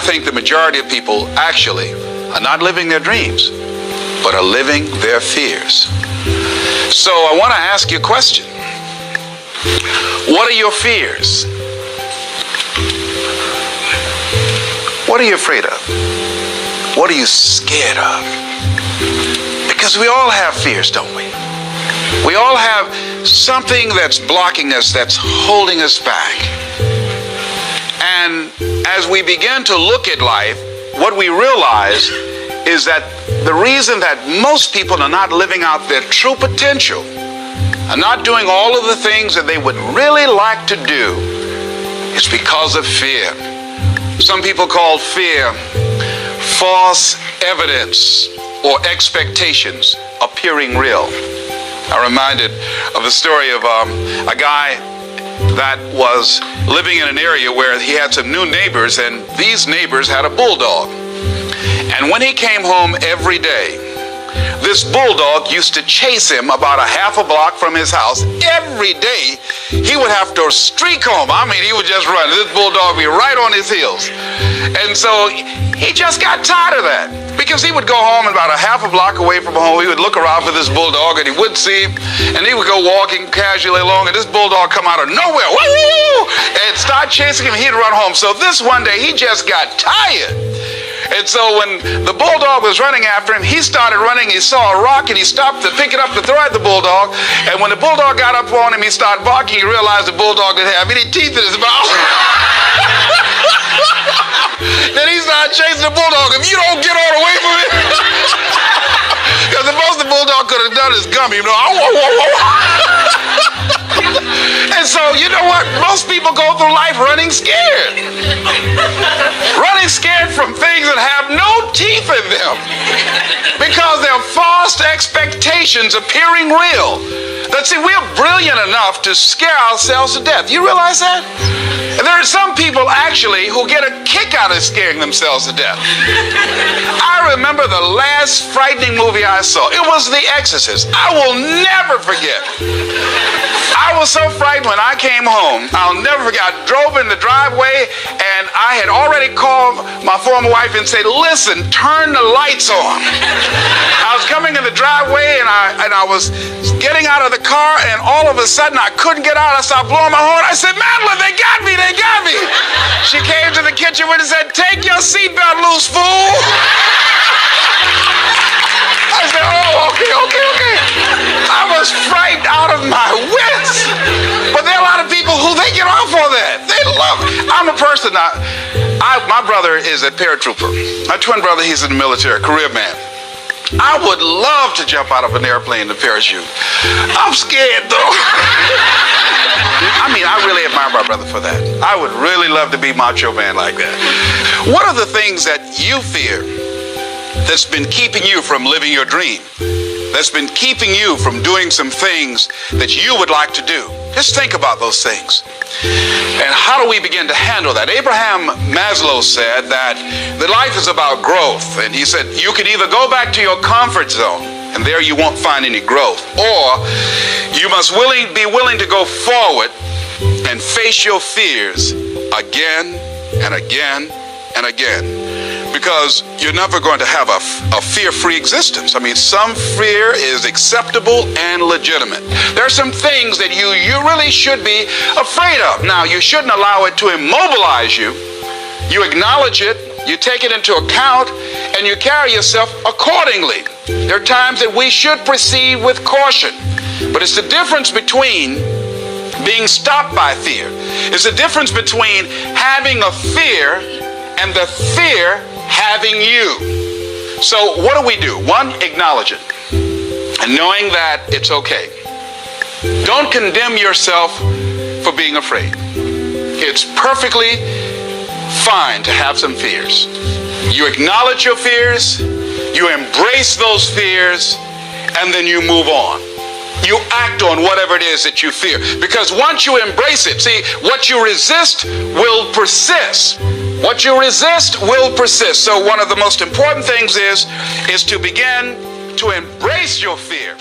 think the majority of people actually are not living their dreams, but are living their fears. So I want to ask you a question. What are your fears? What are you afraid of? What are you scared of? Because we all have fears, don't we? We all have something that's blocking us, that's holding us back. And as we begin to look at life, what we realize is that the reason that most people are not living out their true potential, are not doing all of the things that they would really like to do, is because of fear. Some people call fear false evidence or expectations appearing real. I'm reminded of the story of a guy that was living in an area where he had some new neighbors, and these neighbors had a bulldog. And when he came home every day, this bulldog used to chase him about a half a block from his house. Every day, he would have to streak home. I mean, he would just run. This bulldog would be right on his heels. And so he just got tired of that, because he would go home and about a half a block away from home, he would look around for this bulldog and he wouldn't see him, and he would go walking casually along, and this bulldog come out of nowhere, woo, and start chasing him. He'd run home. So this one day, he just got tired. And so when the bulldog was running after him, he started running. He saw a rock and he stopped to pick it up to throw at the bulldog. And when the bulldog got up on him, he started barking. He realized the bulldog didn't have any teeth in his mouth. Then he started chasing the bulldog. If you don't get on away from it, because the most the bulldog could have done is gummy, you know. And so, you know what? Most people go through life running scared. Running scared from things that have no teeth in them, because they're false expectations appearing real. That, see, we're brilliant enough to scare ourselves to death. You realize that? And there are some people actually who get a kick out of scaring themselves to death. I remember the last frightening movie I saw. It was The Exorcist. I will never forget. I was so frightened when I came home. I'll never forget. I drove in the driveway, and I had already called my former wife and said, listen, turn the lights on. I was coming in the driveway, and I was getting out of the car, and all of a sudden I couldn't get out. I started blowing my horn. I said, Madeline, they got me. They got me. She came to the kitchen and said, take your seatbelt loose, fool. I said, oh, okay. I was frightened out of my wits. But there are a lot of people who they get off on that. They love it. I'm a person, my brother is a paratrooper. My twin brother, he's in the military, career man. I would love to jump out of an airplane in a parachute. I'm scared, though. I mean, I really admire my brother for that. I would really love to be macho man like that. What are the things that you fear that's been keeping you from living your dream? That's been keeping you from doing some things that you would like to do? Just think about those things. And how do we begin to handle that? Abraham Maslow said that the life is about growth. And he said, you can either go back to your comfort zone, and there you won't find any growth, or you must be willing to go forward and face your fears again and again and again. Because you're never going to have a fear-free existence. I mean, some fear is acceptable and legitimate. There are some things that you really should be afraid of. Now, you shouldn't allow it to immobilize you. You acknowledge it, you take it into account, and you carry yourself accordingly. There are times that we should proceed with caution. But it's the difference between being stopped by fear. It's the difference between having a fear and the fear having you. So what do? One, acknowledge it, and knowing that it's okay. Don't condemn yourself for being afraid. It's perfectly fine to have some fears. You acknowledge your fears, you embrace those fears, and then you move on. You act on whatever it is that you fear. Because once you embrace it, see, what you resist will persist. What you resist will persist. So one of the most important things is to begin to embrace your fear.